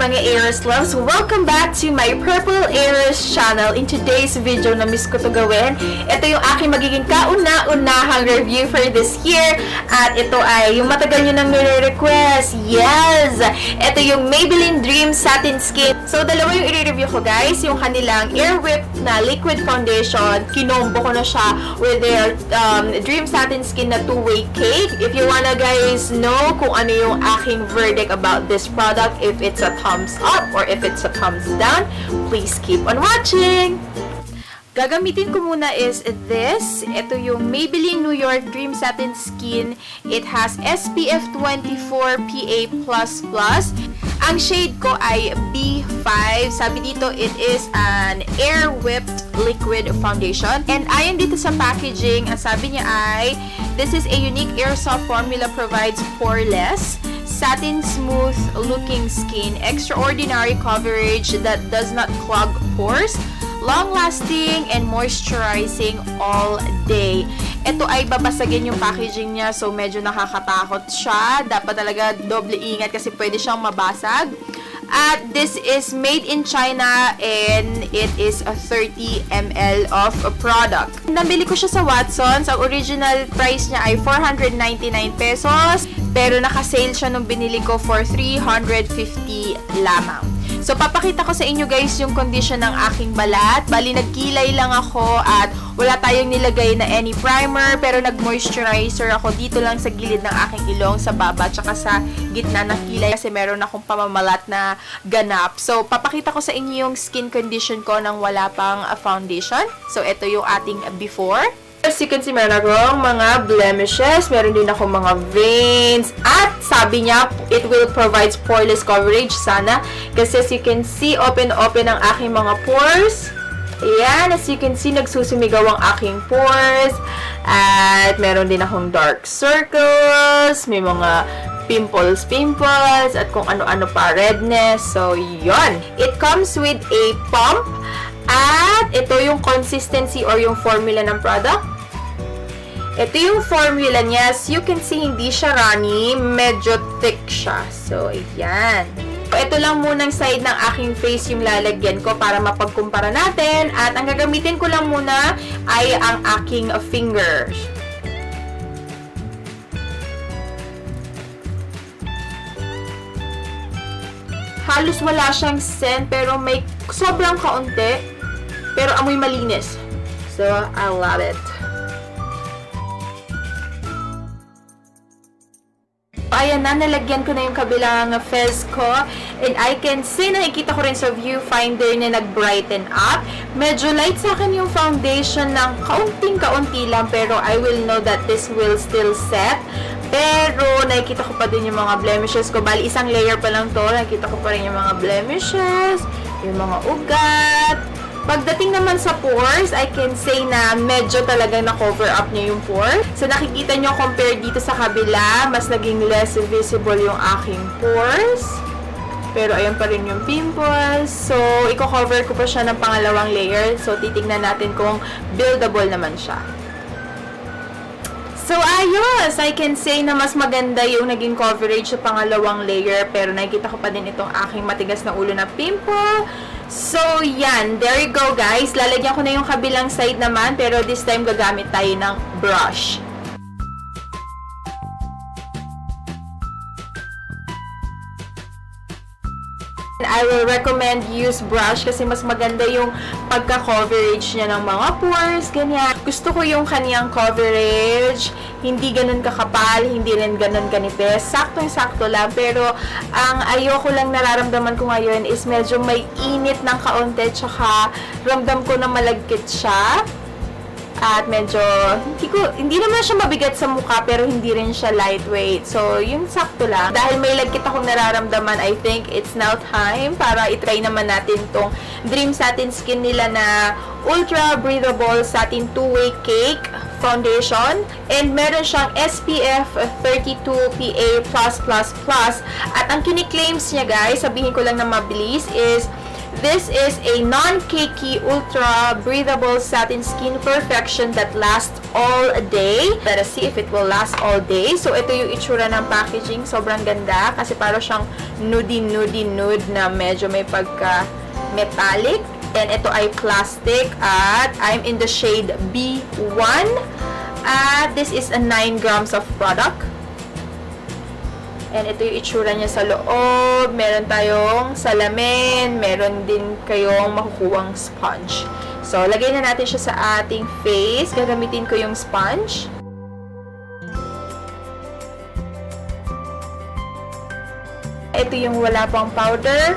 mga Aries loves! Welcome back to my Purple Aries channel. In today's video na miss ko to gawin, ito yung aking magiging kauna-unahang review for this year. At ito ay yung matagal nyo nang nire-request. Yes! Ito yung Maybelline Dream Satin Skin. So, dalawa yung i-review ko guys. Yung kanilang Air Whip na liquid foundation. Kinombo ko na siya with their Dream Satin Skin na two-way cake. If you wanna guys know kung ano yung aking verdict about this product, if it's a thumbs up or if it's a thumbs down, please keep on watching! Gagamitin ko muna is this. Ito yung Maybelline New York Dream Satin Skin. It has SPF 24 PA++. Ang shade ko ay B5. Sabi dito, it is an air-whipped liquid foundation. And ayon dito sa packaging, ang sabi niya ay, this is a unique air soft formula, provides poreless, satin smooth looking skin, extraordinary coverage that does not clog pores, long-lasting and moisturizing all day. Ito ay babasagin yung packaging niya, so medyo nakakatakot siya. Dapat talaga doble ingat kasi pwede siyang mabasag. At this is made in China and it is a 30 ml of a product. Nabili ko siya sa Watsons. Ang original price niya ay 499 pesos. Pero naka-sale siya nung binili ko for 350 lamang. So, papakita ko sa inyo guys yung condition ng aking balat. Bali, nagkilay lang ako at wala tayong nilagay na any primer, pero nag-moisturizer ako dito lang sa gilid ng aking ilong, sa baba, tsaka sa gitna ng kilay kasi meron akong pamamalat na ganap. So, papakita ko sa inyo yung skin condition ko nang wala pang foundation. So, ito yung ating before. As you can see, meron akong mga blemishes, meron din akong mga veins, at sabi niya, it will provide poreless coverage sana. Kasi as you can see, open-open ang aking mga pores. Ayan, as you can see, nagsusumigaw ang aking pores. At meron din akong dark circles, may mga pimples, at kung ano-ano pa, redness. So, yon. It comes with a pump. At ito yung consistency or yung formula ng product. Ito yung formula niya. As you can see, hindi siya runny. Medyo thick siya. So, ayan. Ito lang munang side ng aking face yung lalagyan ko para mapagkumpara natin. At ang gagamitin ko lang muna ay ang aking fingers. Halos wala siyang scent, pero may sobrang kaunti. Pero amoy malinis. So, I love it. Ayan na, nalagyan ko na yung kabilang fez ko. And I can say, nakikita ko rin sa viewfinder na nag-brighten up. Medyo light sa akin yung foundation ng kaunting-kaunti lang. Pero I will know that this will still set. Pero, nakikita ko pa din yung mga blemishes ko. Bali, isang layer pa lang to. Nakikita ko pa rin yung mga blemishes, yung mga ugat. Pagdating naman sa pores, I can say na medyo talagang na-cover up niya yung pores. So, nakikita nyo compared dito sa kabila, mas naging less visible yung aking pores. Pero, ayun pa rin yung pimples. So, i-cover ko pa siya ng pangalawang layer. So, titignan natin kung buildable naman siya. So, ayos! I can say na mas maganda yung naging coverage sa pangalawang layer. Pero, nakikita ko pa din itong aking matigas na ulo na pimple. So, yan. There you go, guys. Lalagyan ko na yung kabilang side naman. Pero, this time, gagamit tayo ng brush. I will recommend use brush kasi mas maganda yung pagka-coverage niya ng mga pores, ganyan. Gusto ko yung kaniyang coverage, hindi ganun kakapal, hindi rin ganun kanipis. Saktong-sakto lang, pero ang ayoko lang nararamdaman ko ngayon is medyo may init ng kaunti, tsaka ramdam ko na malagkit siya. At medyo, hindi naman siya mabigat sa mukha, pero hindi rin siya lightweight. So, yung sakto lang. Dahil may lagkit akong nararamdaman, I think it's now time para itry naman natin tong Dream Satin Skin nila na Ultra Breathable Satin Two-Way Cake Foundation. And meron siyang SPF 32 PA+++. At ang kini-claims niya guys, sabihin ko lang na mabilis, is this is a non-cakey, ultra breathable satin skin perfection that lasts all day. Let us see if it will last all day. So, ito yung itsura ng packaging. Sobrang ganda kasi parang siyang nude na medyo may pagka-metallic. And ito ay plastic at I'm in the shade B1. At this is a 9 grams of product. And ito yung itsura niya sa loob. Meron tayong salamin. Meron din kayong makukuhang sponge. So, lagay na natin siya sa ating face. Gagamitin ko yung sponge. Ito yung wala pang powder.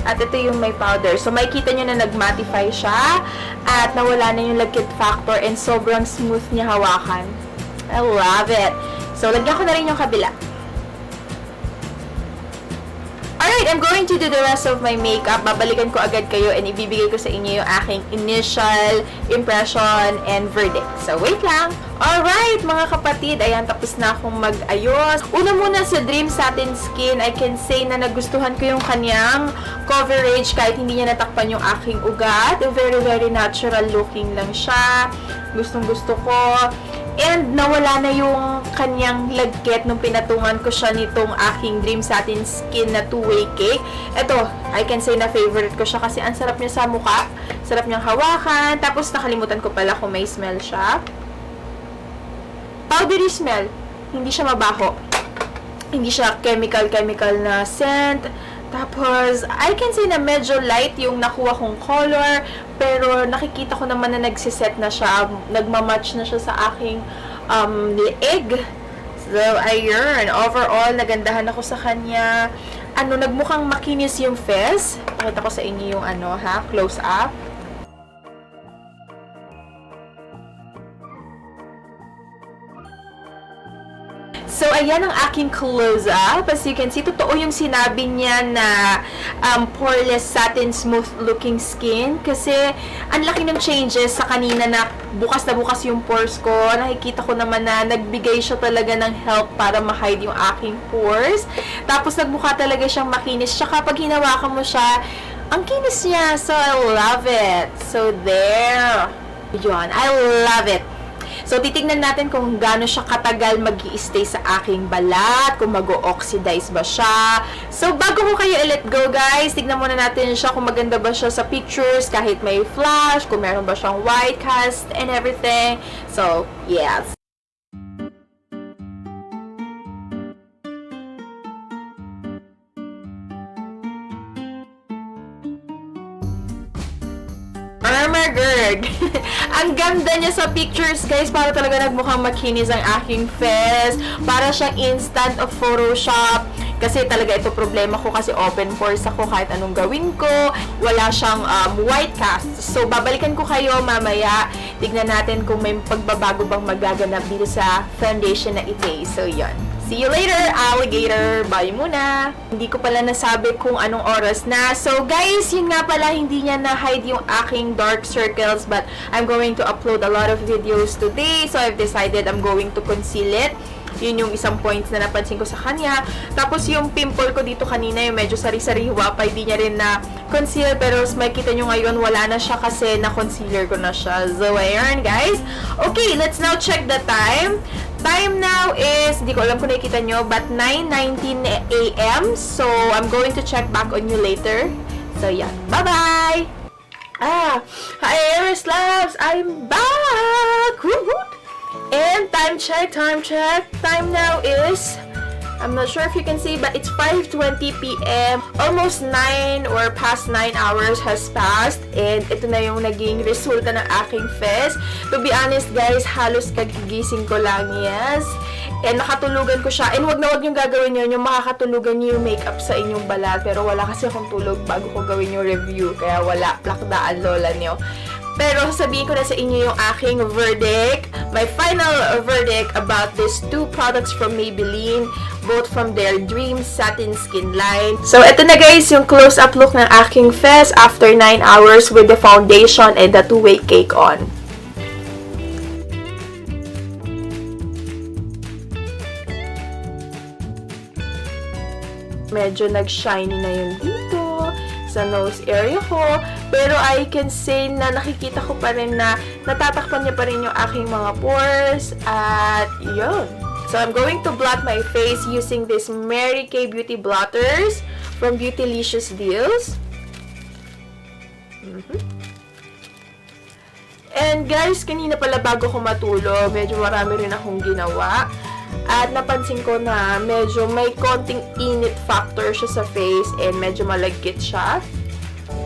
At ito yung may powder. So, makikita nyo na nag-mattify siya. At nawala na yung lagkit factor. And sobrang smooth niya hawakan. I love it. So, lagyan ko na rin yung kabila. Alright, I'm going to do the rest of my makeup. Babalikan ko agad kayo and ibibigay ko sa inyo yung aking initial impression and verdict. So, wait lang. Alright, mga kapatid. Ayan, tapos na akong mag-ayos. Una muna sa Dream Satin Skin, I can say na nagustuhan ko yung kanyang coverage kahit hindi niya natakpan yung aking ugat. Very natural looking lang siya. Gustong-gusto ko. And nawala na yung kanyang lagkit nung pinatungan ko siya nitong aking Dream Satin Skin na two-way cake. Ito, I can say na favorite ko siya kasi ang sarap niya sa mukha. Sarap niyang hawakan. Tapos nakalimutan ko pala kung may smell siya. Powdery smell. Hindi siya mabaho. Hindi siya chemical na scent. Tapos, I can say na medyo light yung nakuha kong color, pero nakikita ko naman na nagsiset na siya, nagmamatch na siya sa aking leeg. So, ayun. Overall, nagandahan ako sa kanya. Nagmukhang makinis yung fez. Pakita ko sa inyo yung close up. So, ayan ang aking close-up. As you can see, totoo yung sinabi niya na poreless, satin, smooth-looking skin. Kasi, ang laki ng changes sa kanina na bukas yung pores ko. Nakikita ko naman na nagbigay siya talaga ng help para ma-hide yung aking pores. Tapos, nagmukha talaga siyang makinis. Tsaka, pag hinawakan mo siya, ang kinis niya. So, I love it. So, there. Yun. I love it. So, titignan natin kung gaano siya katagal mag-i-stay sa aking balat, kung mag-o-oxidize ba siya. So, bago ko kayo i-let go, guys, tignan muna natin siya kung maganda ba siya sa pictures, kahit may flash, kung meron ba siyang white cast and everything. So, yes. Armagerd. Ang ganda niya sa pictures, guys. Para talaga nagmukhang makinis ang aking face. Para siyang instant of Photoshop. Kasi talaga ito problema ko kasi open pores ako kahit anong gawin ko. Wala siyang white cast. So, babalikan ko kayo mamaya. Tignan natin kung may pagbabago bang magaganap dito sa foundation na ite. So, yun. See you later, alligator! Bye muna! Hindi ko pala nasabi kung anong oras na. So, guys, yun nga pala, hindi niya na-hide yung aking dark circles, but I'm going to upload a lot of videos today. So, I've decided I'm going to conceal it. Yun yung isang points na napansin ko sa kanya. Tapos, yung pimple ko dito kanina, yung medyo sari-sariwa pa, hindi niya rin na-conceal. Pero, makikita nyo ngayon, wala na siya kasi na-concealer ko na siya. So, ayan, guys. Okay, let's now check the time. Time now is, hindi ko alam kung nakikita nyo, but 9:19 a.m. So, I'm going to check back on you later. So, yan. Bye-bye! Hi, Aries Labs! I'm back! Woo-hoo! And time check. Time now is, I'm not sure if you can see, but it's 5:20 p.m. Almost 9 or past 9 hours has passed. And ito na yung naging resulta ng aking face. To be honest, guys, halos kagigising ko lang, yes. And nakatulugan ko siya. And wag na wag yung gagawin yun, yung makakatulugan nyo yung makeup sa inyong balat. Pero wala kasi akong tulog bago ko gawin yung review. Kaya wala, plakdaan lola nyo. Pero sabihin ko na sa inyo yung aking verdict. My final verdict about these two products from Maybelline. Both from their Dream Satin Skin line. So, ito na guys, yung close-up look ng aking face after 9 hours with the foundation and the two-way cake on. Medyo nag-shiny na yun dito. sa nose area ko. Pero I can say na nakikita ko pa rin na natatakpan niya pa rin yung aking mga pores. At yun. So, I'm going to blot my face using this Mary Kay Beauty Blotters from Beautylicious Deals. And guys, kanina pala bago ko matulog, medyo marami rin akong ginawa. At napansin ko na medyo may konting init factor siya sa face and medyo malagkit siya.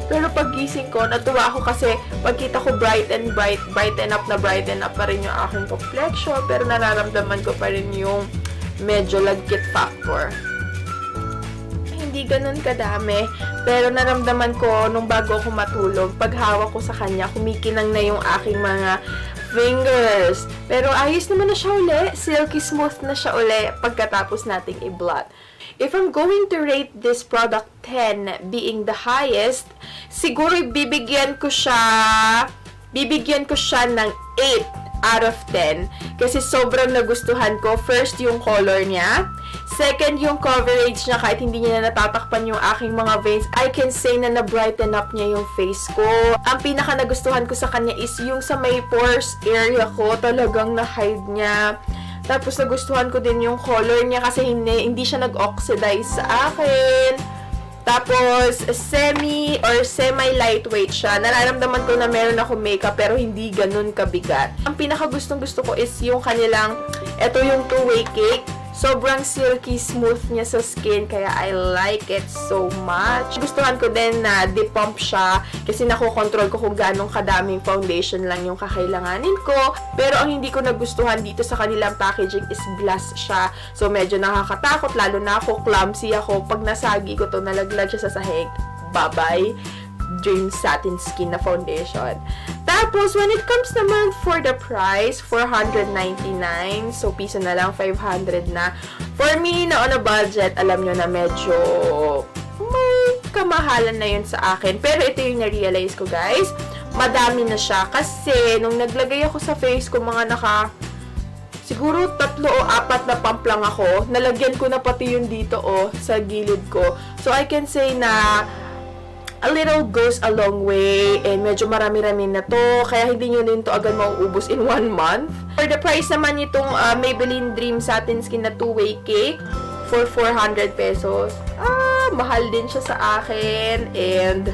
Pero paggising ko, natuwa ako kasi pagkita ko brighten up pa rin yung aking complexion. Pero nararamdaman ko pa rin yung medyo lagkit factor. Hindi ganun kadami, pero naramdaman ko nung bago ako matulog, pag hawak ko sa kanya, kumikinang na yung aking mga fingers. Pero ayos naman na siya uli, silky smooth na siya uli pagkatapos nating i-blot. If I'm going to rate this product 10 being the highest, siguro bibigyan ko siya ng 8 out of 10 kasi sobrang nagustuhan ko. First, yung color niya. Second, yung coverage niya, kahit hindi niya na natatakpan yung aking mga veins, I can say na na-brighten up niya yung face ko. Ang pinaka nagustuhan ko sa kanya is yung sa may pores area ko, talagang na-hide niya. Tapos nagustuhan ko din yung color niya kasi hindi siya nag-oxidize sa akin. Tapos, semi-lightweight siya. Nararamdaman ko na meron ako makeup pero hindi ganun kabigat. Ang pinaka gustong-gusto ko is yung kanilang, ito yung two-way cake. Sobrang silky smooth niya sa skin, kaya I like it so much. Gustuhan ko din na depump siya kasi nakokontrol ko kung ganong kadaming foundation lang yung kakailanganin ko. Pero ang hindi ko nagustuhan dito sa kanilang packaging is glass siya. So medyo nakakatakot, lalo na ako, clumsy ako. Pag nasagi ko to, nalaglag siya sa sahig. Bye-bye. Dream Satin Skin na foundation. Tapos, when it comes naman for the price, $499. So, piso na lang, 500 na. For me, na on a budget, alam nyo na medyo may kamahalan na yun sa akin. Pero ito yung na-realize ko, guys. Madami na siya. Kasi, nung naglagay ako sa face ko, siguro 3 o 4 na pump lang ako. Nalagyan ko na pati yung dito, sa gilid ko. So, I can say na a little goes a long way and medyo marami-rami na to, kaya hindi nyo din to agad mauubos in 1 month. For the price naman itong Maybelline Dream Satin Skin na two-way cake for 400 pesos, mahal din siya sa akin and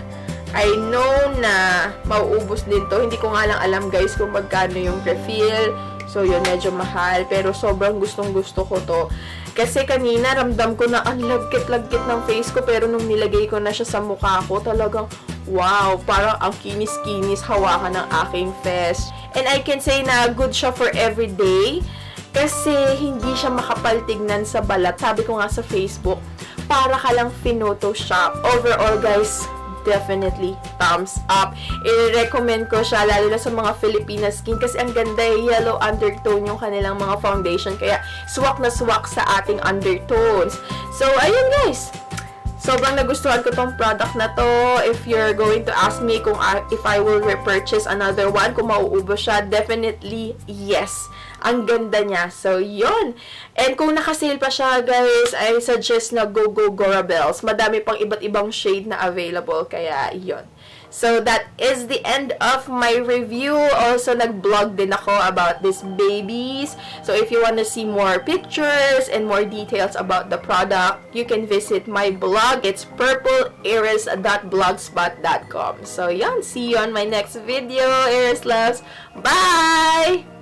I know na mauubos din to. Hindi ko nga lang alam guys kung magkano yung refill. So, yun, medyo mahal. Pero, sobrang gustong-gusto ko to. Kasi kanina, ramdam ko na ang lagkit-lagkit ng face ko. Pero, nung nilagay ko na siya sa mukha ko, talagang, wow, parang ang kinis-kinis hawakan ng aking face. And I can say na good siya for everyday. Kasi, hindi siya makapal tignan sa balat. Sabi ko nga sa Facebook, para ka lang photoshop. Overall, guys, definitely thumbs up. I-recommend ko siya lalo na sa mga Filipina skin kasi ang ganda, yellow undertone yung kanilang mga foundation kaya swak na swak sa ating undertones. So, ayun guys. Sobrang nagustuhan ko tong product na to. If you're going to ask me kung if I will repurchase another one, kung mauubos siya, definitely yes. Ang ganda niya. So, yun. And kung nakasale pa siya, guys, I suggest na go Gorabels. Madami pang iba't ibang shade na available. Kaya, yun. So, that is the end of my review. Also, nag-vlog din ako about these babies. So, if you want to see more pictures and more details about the product, you can visit my blog. It's purpleiris.blogspot.com. So, yun. See you on my next video, Iris Loves. Bye!